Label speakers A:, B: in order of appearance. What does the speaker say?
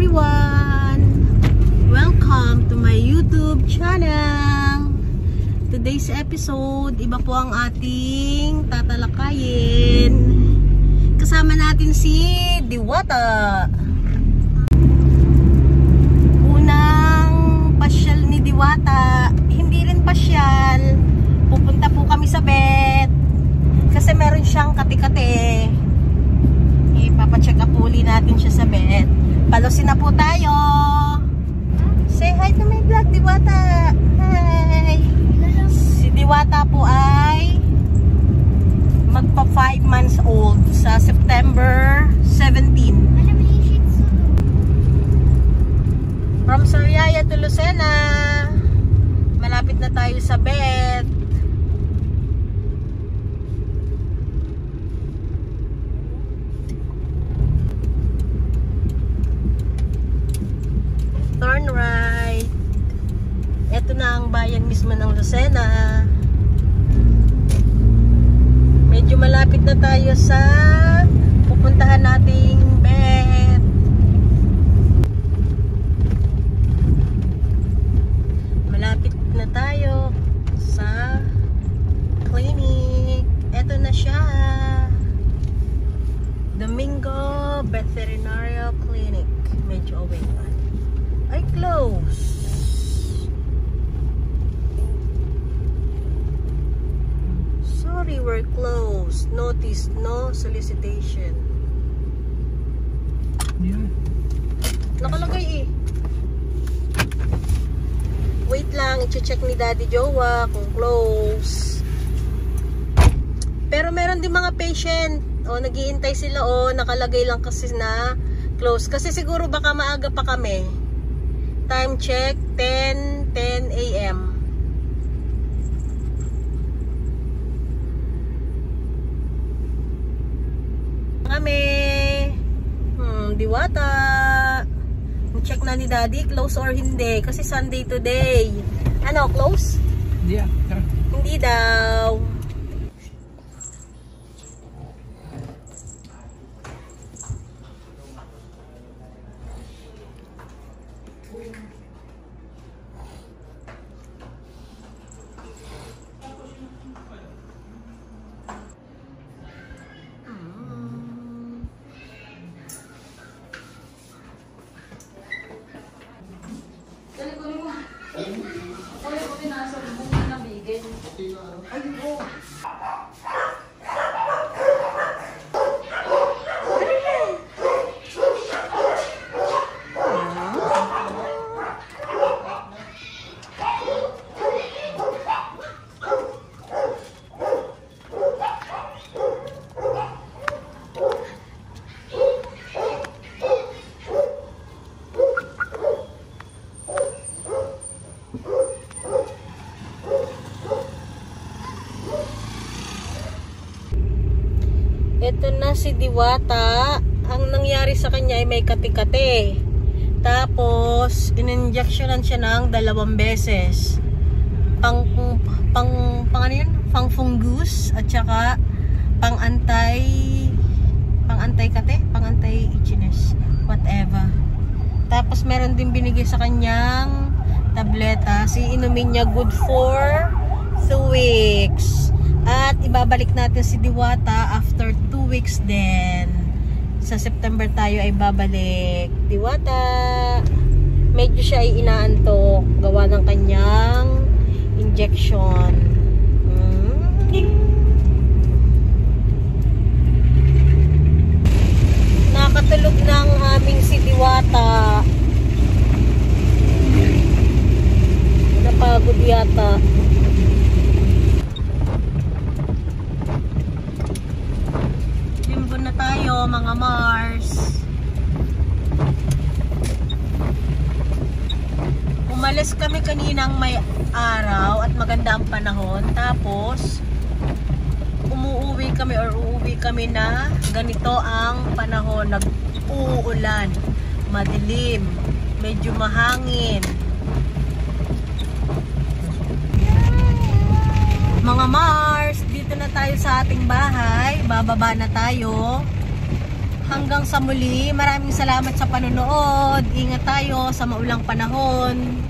A: everyone! Welcome to my YouTube channel! Today's episode, iba po ang ating tatalakayin. Kasama natin si Diwata. Unang pasyal ni Diwata, hindi rin pasyal. Pupunta po kami sa vet kasi meron siyang kati-kati. Ipapacheck up uli natin siya sa vet. Palosin na po tayo. Say hi to my vlog, Diwata. Hi. Si Diwata po ay magpa 5 months old sa September 17. From Sariaya to Lucena. Malapit na tayo sa vet. Turn right. Ito na ang bayan mismo ng Lucena. Medyo malapit na tayo sa pupuntahan nating vet. Malapit na tayo sa clinic. Ito na siya. Domingo Veterinary Clinic. Medyo away pa. Ay, close. Sorry, we're closed. Notice, no solicitation. Yeah. Nakalagay eh. Wait lang, i-check ni Daddy Jowa kung close. Pero meron din mga patient. O, naghihintay sila o, nakalagay lang kasi na close. Kasi siguro baka maaga pa kami. Time check, 10 a.m. Kami. Diwata. Check na ni Daddy, close or hindi. Kasi Sunday today. Ano, close?
B: Yeah.
A: Hindi daw. Ito na si Diwata. Ang nangyari sa kanya ay may kati-kati. Tapos, in-injectionan siya ng 2 beses. Pang ano yun? Pang fungus at saka pang anti-kati, pang anti-itchiness, whatever. Tapos meron din binigay sa kanyang tableta. Inumin niya good for 2 weeks. At ibabalik natin si Diwata after 2 weeks din. Sa September tayo ay babalik. Diwata, medyo siya ay inaantok. Gawa ng kanyang injection. Nakatulog ng aming si Diwata. Napagod yata. Na tayo mga Mars. Umalis kami kaninang may araw at maganda ang panahon. Tapos uuwi kami na ganito ang panahon. Nag-uulan, madilim, medyo mahangin. Mga Mars, dito na tayo sa ating bahay. Bababa na tayo. hanggang sa muli. Maraming salamat sa panonood. Ingat tayo sa maulang panahon.